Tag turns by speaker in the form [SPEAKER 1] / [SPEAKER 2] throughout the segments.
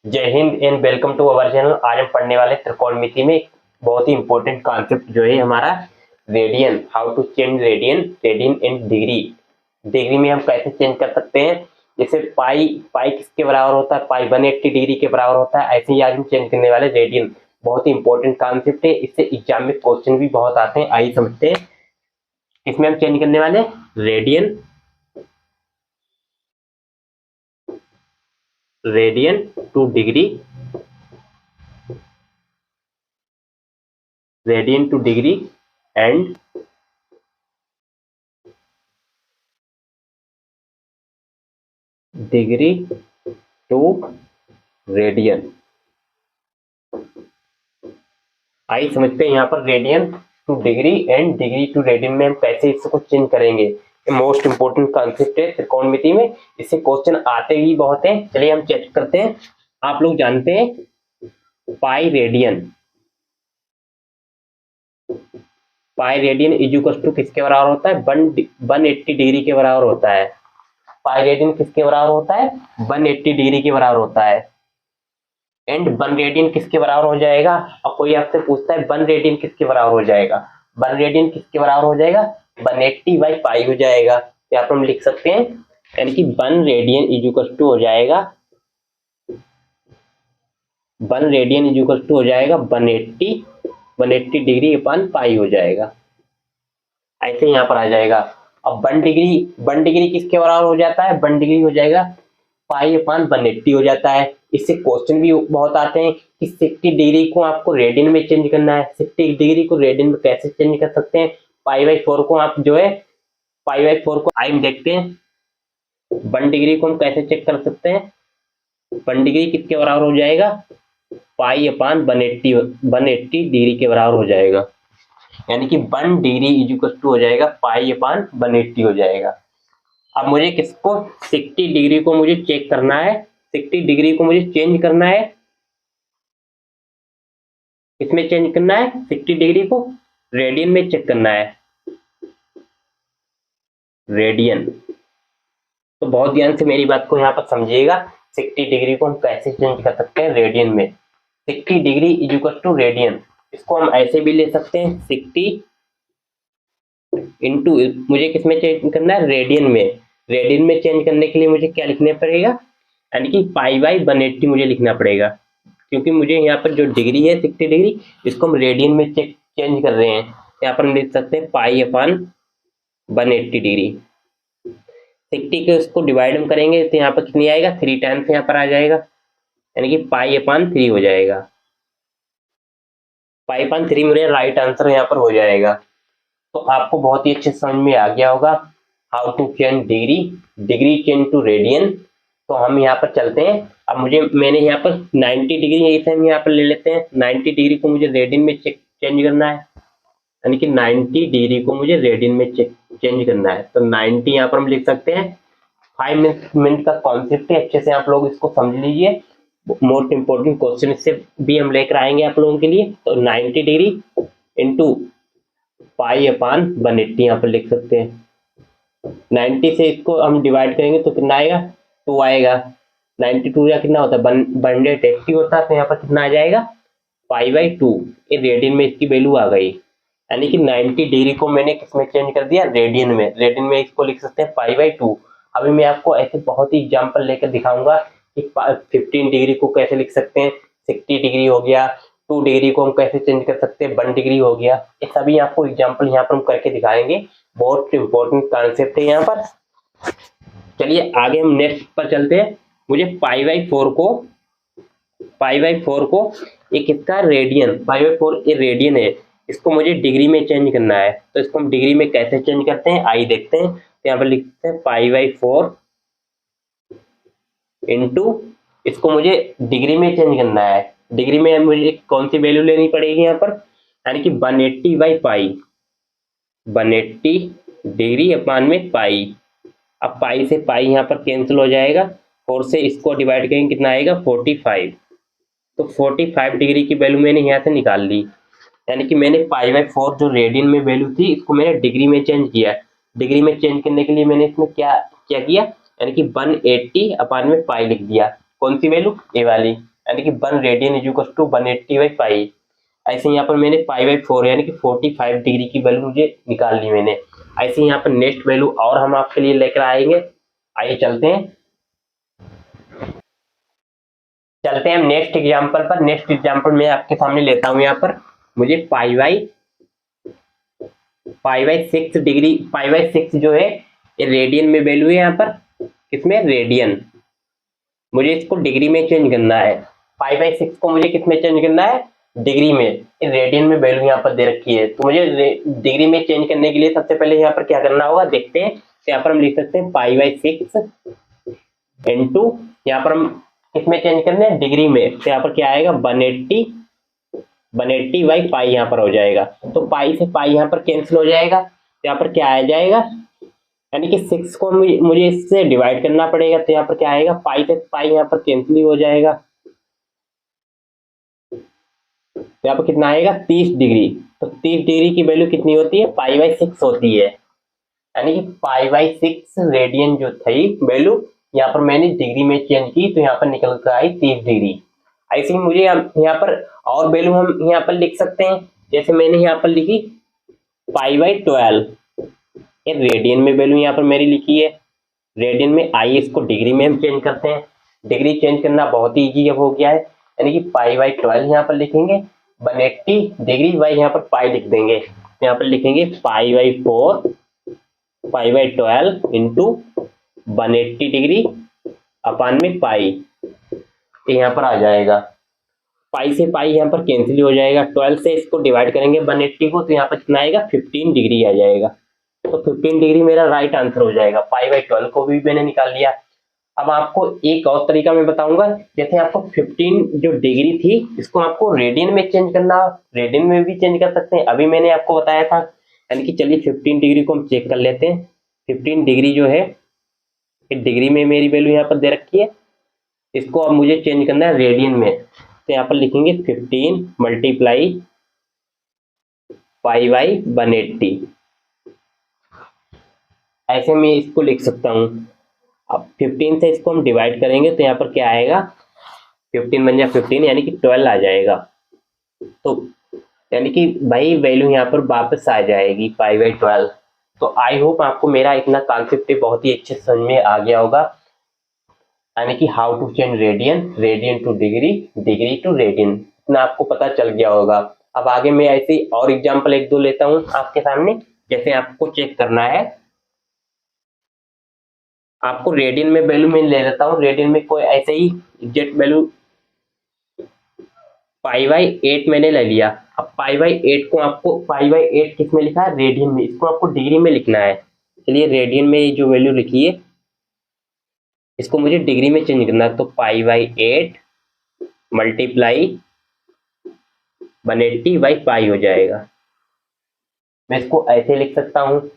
[SPEAKER 1] जय हिंद and welcome to our channel. आज हम पढ़ने वाले त्रिकोणमिति में बहुत ही इंपॉर्टेंट कॉन्सेप्ट जो है हमारा radian. How to change radian and degree. Degree में हम कैसे चेंज कर सकते हैं, जैसे पाई किसके बराबर होता है, पाई 180 डिग्री के बराबर होता है। ऐसे ही आज हम चेंज करने वाले रेडियन। बहुत ही इंपॉर्टेंट कॉन्सेप्ट है, इससे एग्जाम में क्वेश्चन भी बहुत आते हैं। आइए समझते हैं। इसमें हम चेंज करने वाले radian to degree, and degree to radian. आइए समझते हैं यहाँ पर radian to degree and degree to radian में हम कैसे इसको चेंज करेंगे। मोस्ट इंपोर्टेंट कॉन्सेप्ट है त्रिकोणमिति में, इससे क्वेश्चन आते ही बहुत हैं। चलिए हम चेक करते हैं। आप लोग जानते हैं pi radian is equal to किसके बराबर होता है, 180 डिग्री के बराबर होता है। पाई रेडियन किसके बराबर होता है, 180 डिग्री के बराबर होता है। एंड 1 रेडियन किसके बराबर हो जाएगा। अब कोई आपसे पूछता है 1 रेडियन किसके बराबर हो जाएगा, 1 रेडियन किसके बराबर हो जाएगा, 180 बाई पाई हो जाएगा। यहाँ पर हम लिख सकते हैं, यानी कि 1 रेडियन इज इक्वल टू हो जाएगा 1 रेडियन इज इक्वल टू हो जाएगा 180 डिग्री अपन पाई हो जाएगा। ऐसे यहाँ पर आ जाएगा। अब 1 डिग्री किसके बराबर हो जाता है, 1 डिग्री हो जाएगा पाई अपान 180 हो जाता है। इससे क्वेश्चन भी बहुत आते हैं कि 60 डिग्री को आपको रेडियन में चेंज करना है। 60 डिग्री को रेडियन में कैसे चेंज कर सकते हैं। पाई बाई 4 को आप जो है पाई बाई 4 को आइए देखते हैं। 1 डिग्री को हम कैसे चेक कर सकते हैं। 1 डिग्री किसके बराबर हो जाएगा, पाई अपान 180 डिग्री के बराबर हो जाएगा। यानी कि 1 डिग्री इज इक्वल टू हो जाएगा पाई अपान 180 हो जाएगा। अब मुझे किसको 60 डिग्री को मुझे चेक करना है, 60 डिग्री को मुझे चेंज करना है। किसमें चेंज करना है, 60 डिग्री को रेडियन में चेक करना है। रेडियन तो बहुत ध्यान से मेरी बात को यहाँ पर समझिएगा। 60 डिग्री को हम कैसे चेंज कर सकते हैं रेडियन में। 60 degree is equal to radian, इसको हम ऐसे भी ले सकते हैं 60 इंटू, मुझे किसमें चेंज करना है, रेडियन में। रेडियन में चेंज करने के लिए मुझे क्या लिखना पड़ेगा, यानी कि पाई बाई 180 मुझे लिखना पड़ेगा, क्योंकि मुझे यहाँ पर जो डिग्री है 60 डिग्री, इसको हम रेडियन में चेंज कर रहे हैं। यहाँ पर हम लिख सकते हैं पाई अपान 180 डिग्री। 60 के उसको डिवाइड हम करेंगे तो यहाँ पर कितनी आएगा, 3 टाइम्स यहाँ पर आ जाएगा, यानी कि पाई अपान 3 हो जाएगा। पाई अपान 3 मेरा राइट आंसर यहाँ पर हो जाएगा। तो आपको बहुत ही अच्छे समझ में आ गया होगा how to change degree change to radian. तो हम यहाँ पर चलते हैं। अब मैंने यहाँ पर 90 डिग्री इसे हम यहाँ पर ले लेते हैं। 90 डिग्री को मुझे रेडियन में चेंज करना है, यानी कि 90 डिग्री को मुझे रेडियन में चेंज करना है। तो 90 यहाँ पर हम लिख सकते हैं। 5 मिनट का कॉन्सेप्ट है, अच्छे से आप लोग इसको समझ लीजिए। मोस्ट इंपोर्टेंट क्वेश्चन इससे भी हम लेकर आएंगे आप लोगों के लिए। तो 90 डिग्री इंटू पाई अपान 180 यहाँ पर लिख सकते हैं। 90 से इसको हम डिवाइड करेंगे तो कितना आएगा, 2 आएगा। 92 या कितना होता है, 180 होता है। तो यहाँ पर कितना आ जाएगा, पाई बाई 2। ये रेडियन में इसकी वैल्यू आ गई, यानी कि 90 डिग्री को मैंने किसमें चेंज कर दिया, रेडियन में। रेडियन में इसको लिख सकते हैं पाई बाई 2। अभी मैं आपको ऐसे बहुत ही एग्जाम्पल लेकर दिखाऊंगा कि 15 डिग्री को कैसे लिख सकते हैं, 60 डिग्री हो गया, 2 डिग्री को हम कैसे चेंज कर सकते हैं, 1 डिग्री हो गया। ये सभी आपको एग्जाम्पल यहाँ पर हम करके दिखाएंगे। बहुत इंपॉर्टेंट कॉन्सेप्ट है यहाँ पर। चलिए आगे हम नेक्स्ट पर चलते हैं। मुझे पाई बाई 4 को एक इसका रेडियन, पाई बाई 4 ये रेडियन है, इसको मुझे डिग्री में चेंज करना है। तो इसको हम डिग्री में कैसे चेंज करते हैं, आइए देखते हैं। तो यहाँ पर लिखते हैं पाई बाई 4 इंटू, इसको मुझे डिग्री में चेंज करना है। डिग्री में मुझे कौन सी वैल्यू लेनी पड़ेगी यहाँ पर, यानी कि 180 बाई पाई, 180 डिग्री अपान में पाई। अब पाई से पाई यहाँ पर कैंसिल हो जाएगा, 4 से इसको डिवाइड करेंगे कितना आएगा, 45। तो 45 डिग्री की वैल्यू मैंने यहाँ से निकाल ली, यानी कि मैंने पाई बाई 4 जो रेडियन में वैल्यू थी, इसको मैंने डिग्री में चेंज किया। डिग्री में चेंज करने के लिए मैंने इसमें क्या किया, यानी कि 180 अपान में पाई लिख दिया। कौन सी वैल्यू, ए वाली। यानी कि 1 रेडियन इज इक्वल टू 180/पाई। ऐसे यहाँ पर मैंने पाई/4 यानी कि 45 डिग्री की वैल्यू मुझे निकाल ली मैंने। ऐसे यहाँ पर नेक्स्ट वैल्यू और हम आपके लिए लेकर आएंगे। आइए चलते हैं हम नेक्स्ट एग्जाम्पल पर। नेक्स्ट एग्जाम्पल मैं आपके सामने लेता हूँ। यहाँ पर मुझे पाई/6 डिग्री, पाई/6 जो है ये रेडियन में वैल्यू है। यहाँ पर किसमें, रेडियन। मुझे इसको डिग्री में चेंज करना है। पाई/6 को मुझे किसमें चेंज करना है, डिग्री में। रेडियन में वैल्यू यहाँ पर दे रखी है, तो मुझे डिग्री में चेंज करने के लिए सबसे पहले यहाँ पर क्या करना होगा, देखते हैं। तो यहाँ पर हम लिख सकते हैं पाई/6 इंटू, यहाँ पर हम किसमें चेंज करना है, डिग्री में। तो यहाँ पर क्या आएगा, 180/पाई यहाँ पर हो जाएगा। तो पाई से पाई यहाँ पर कैंसिल हो जाएगा। तो यहाँ पर क्या आ जाएगा, यानी कि 6 को मुझे इससे डिवाइड करना पड़ेगा। तो यहाँ पर क्या आएगा, पाई से पाई यहाँ पर कैंसिल हो जाएगा। तो यहाँ पर कितना आएगा, 30 डिग्री। तो 30 डिग्री की वैल्यू कितनी होती है, पाई/6 होती है। यानी कि पाई/6 रेडियन जो थी वैल्यू, यहाँ पर मैंने डिग्री में चेंज की, तो यहाँ पर निकल कर आई 30 डिग्री। ऐसे ही मुझे यहाँ पर और वैल्यू हम यहाँ पर लिख सकते हैं। जैसे मैंने यहाँ पर लिखी पाई/12, ये रेडियन में वैल्यू यहाँ पर मेरी लिखी है, रेडियन में। आइए इसको डिग्री में हम चेंज करते हैं। डिग्री चेंज करना बहुत ही ईजी अब हो गया है। यानी कि पाई/12 यहाँ पर लिखेंगे, 180 डिग्री बाई यहाँ पर पाई लिख देंगे। यहाँ पर लिखेंगे पाई/4 पाई/12 इंटू 180 डिग्री अपान में पाई, यहाँ पर आ जाएगा। पाई से पाई यहाँ पर कैंसिल हो जाएगा। 12 से इसको डिवाइड करेंगे 180 को, तो यहाँ पर कितना आएगा, 15 डिग्री आ जाएगा। तो 15 डिग्री मेरा राइट आंसर हो जाएगा। पाई/12 को भी मैंने निकाल लिया। अब आपको एक और तरीका मैं बताऊंगा। जैसे आपको 15 जो डिग्री थी, इसको आपको रेडियन में चेंज करना, रेडियन में भी चेंज कर सकते हैं। अभी मैंने आपको बताया था। यानी कि चलिए 15 डिग्री को हम चेक कर लेते हैं। 15 डिग्री जो है, डिग्री में मेरी वैल्यू यहाँ पर दे रखी है, इसको अब मुझे चेंज करना है रेडियन में। तो यहाँ पर लिखेंगे 15 मल्टीप्लाई पाई/180। ऐसे में इसको लिख सकता हूँ। अब 15 से इसको हम डिवाइड करेंगे, तो यहाँ पर क्या आएगा, 15 बन जाए 15, यानी कि 12 आ जाएगा। तो यानी कि भाई वैल्यू यहाँ पर वापस आ जाएगी पाई/12। तो आई होप आपको मेरा इतना कॉन्सेप्ट बहुत ही अच्छे समझ में आ गया होगा। यानी कि how to change radian to degree, degree to radian, इतना आपको पता चल गया होगा। अब आगे मैं ऐसे और एग्जांपल एक दो लेता हूँ आपके सामने। जैसे आपको चेक करना है, आपको रेडियन में वैल्यू मैं ले लेता हूँ। रेडियन में कोई ऐसे ही एग्जैक्ट वैल्यू पाई/8 मैंने ले लिया। अब पाई/8 को आपको, पाई/8 किस में लिखा है, रेडियन में। इसको आपको डिग्री में लिखना है। चलिए रेडियन में जो वैल्यू लिखी है, इसको मुझे डिग्री में चेंज करना है। तो पाई/8 मल्टीप्लाई 180/पाई हो जाएगा। मैं इसको ऐसे लिख सकता हूँ।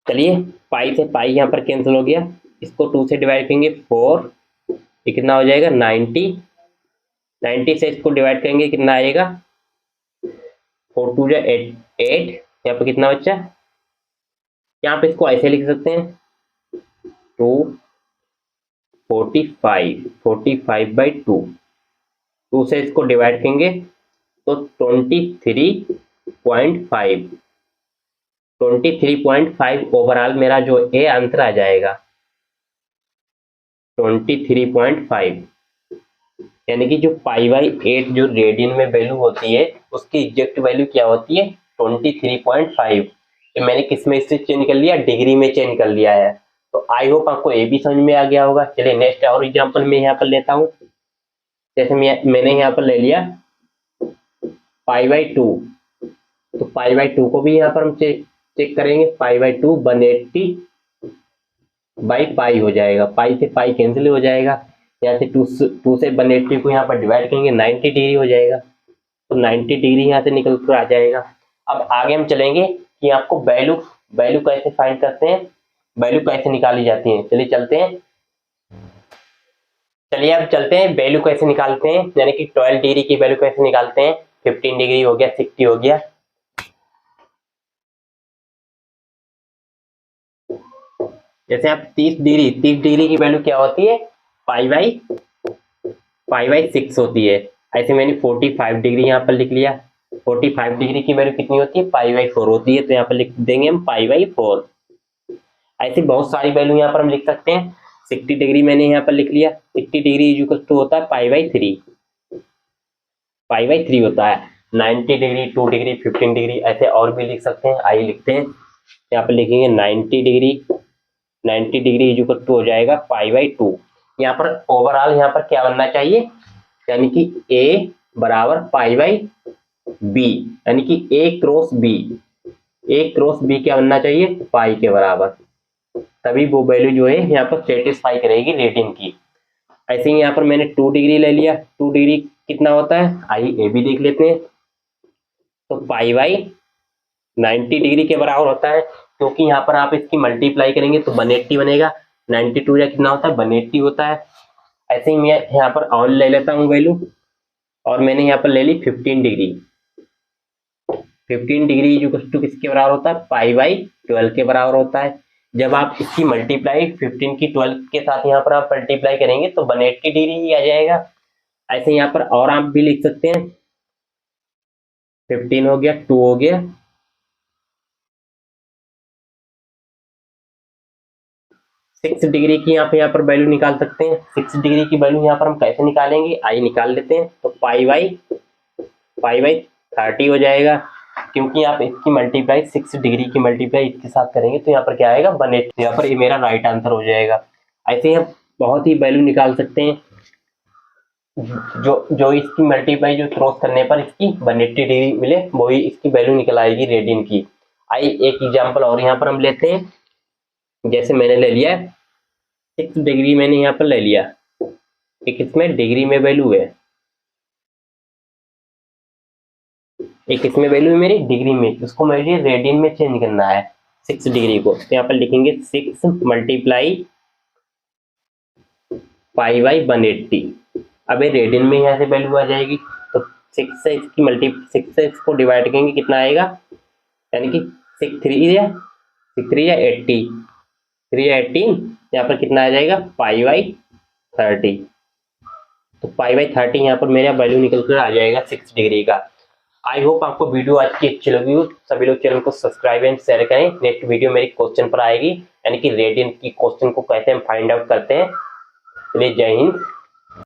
[SPEAKER 1] चलिए पाई से पाई यहाँ पर कैंसिल हो गया। इसको 2 से डिवाइड करेंगे 4, ये कितना हो जाएगा 90। 90 से इसको डिवाइड करेंगे, कितना आएगा 4 2 जा 8। यहाँ पर कितना बच्चा, यहाँ पे इसको ऐसे लिख सकते हैं 45/2। 2 से इसको डिवाइड करेंगे तो 23.5। 23.5 ओवरऑल मेरा जो ए आंसर आ जाएगा 23.5। यानी कि जो पाई/8 जो रेडियन में वैल्यू होती है, उसकी एग्जैक्ट वैल्यू क्या होती है, 23.5। तो मैंने किस में इससे चेंज कर लिया, डिग्री में चेंज कर लिया है। तो आई होप आपको ये भी समझ में आ गया होगा। चलिए नेक्स्ट और एग्जांपल मैं यहाँ पर लेता हूँ। जैसे मैंने यहाँ पर ले लिया पाई/2। तो पाई/2 को भी यहाँ पर हम चेक करेंगे। पाई/2 180/पाई हो जाएगा। पाई से पाई कैंसिल हो जाएगा। यहाँ से 2 से 180 को यहाँ पर डिवाइड करेंगे, 90 डिग्री हो जाएगा। तो 90 डिग्री यहाँ से निकल कर आ जाएगा। अब आगे हम चलेंगे कि आपको वैल्यू कैसे फाइंड करते हैं, वैल्यू कैसे निकाली जाती है। चलिए अब चलते हैं वैल्यू कैसे निकालते हैं। यानी कि 12 डिग्री की वैल्यू कैसे निकालते हैं। 15 डिग्री हो गया, 60 हो गया। जैसे आप 30 डिग्री की वैल्यू क्या होती है, पाई/, π/6 होती है। ऐसे मैंने 45 डिग्री यहाँ पर लिख लिया। 45 डिग्री की वैल्यू कितनी होती है? π/4 होती है, तो यहाँ पर लिख देंगे हम π/4। ऐसे बहुत सारी वैल्यू यहाँ पर हम लिख सकते हैं। 60 डिग्री मैंने यहाँ पर लिख लिया। 60 डिग्री इक्वल टू होता है π/3, π/3 होता है। 90 डिग्री, 2 डिग्री, 15 डिग्री, ऐसे और भी लिख सकते हैं। आइए लिखते हैं, यहाँ पर लिखेंगे 90 डिग्री। 90 डिग्री इक्वल टू हो जाएगा π/2। यहाँ पर ओवरऑल यहाँ पर क्या बनना चाहिए, यानी कि a बराबर π/b, यानी कि a क्रॉस b क्या बनना चाहिए? पाई के बराबर, तभी वो वैल्यू जो है यहाँ पर सेटिस्फाई करेगी रेडियन की। ऐसे ही यहाँ पर मैंने 2 डिग्री ले लिया। 2 डिग्री कितना होता है? आइए ए भी देख लेते हैं। तो π/90 डिग्री के बराबर होता है, क्योंकि यहाँ पर आप इसकी मल्टीप्लाई करेंगे तो 180 बनेगा। 92 या कितना होता है? 180 होता है। ऐसे ही मैं यहाँ पर और ले लेता हूँ वैल्यू, और मैंने यहाँ पर ले ली 15 डिग्री। 15 डिग्री इक्वल टू किसके बराबर होता है? π/12 के बराबर होता है। जब आप इसकी मल्टीप्लाई 15 की 12 के साथ यहाँ पर आप मल्टीप्लाई करेंगे तो 180 डिग्री ही आ जाएगा। ऐसे यहाँ पर और आप भी लिख सकते हैं। 15 हो गया, 2 हो गया, 6 डिग्री की यहाँ पर वैल्यू निकाल सकते हैं। 6 डिग्री की वैल्यू यहाँ पर हम कैसे निकालेंगे, आइए निकाल लेते हैं। तो π/30 हो जाएगा, क्योंकि आप इसकी मल्टीप्लाई 6 डिग्री की मल्टीप्लाई इसके साथ करेंगे तो यहाँ पर क्या आएगा? 180। यहाँ पर ये मेरा राइट आंसर हो जाएगा। ऐसे ही हम बहुत ही वैल्यू निकाल सकते हैं। जो इसकी मल्टीप्लाई जो क्रॉस करने पर इसकी 180 डिग्री मिले, वही इसकी वैल्यू निकल आएगी रेडियन की। आइए एक एग्जाम्पल और यहाँ पर हम लेते हैं। जैसे मैंने ले लिया 6 डिग्री, मैंने यहाँ पर ले लिया, एक इसमें डिग्री में वैल्यू है, एक इसमें वैल्यू है मेरी डिग्री में, उसको मुझे रेडियन में चेंज करना है 6 डिग्री को। तो यहाँ पर लिखेंगे 6 मल्टीप्लाई π/180। अब ये रेडियन में यहाँ से वैल्यू आ जाएगी, तो 6 से इसको डिवाइड करेंगे, कितना आएगा? यानी कि 6 3 या 80, 3 या 18, यहाँ पर कितना आ जाएगा? π/30। तो π/30 यहाँ पर मेरा वैल्यू निकल कर आ जाएगा 6 डिग्री का। आई होप आपको वीडियो आज की अच्छी लगी हो। सभी लोग चैनल को सब्सक्राइब एंड शेयर करें। नेक्स्ट वीडियो मेरी क्वेश्चन पर आएगी, यानी कि रेडियन की क्वेश्चन को कैसे हम फाइंड आउट करते हैं। चलिए, जय हिंद।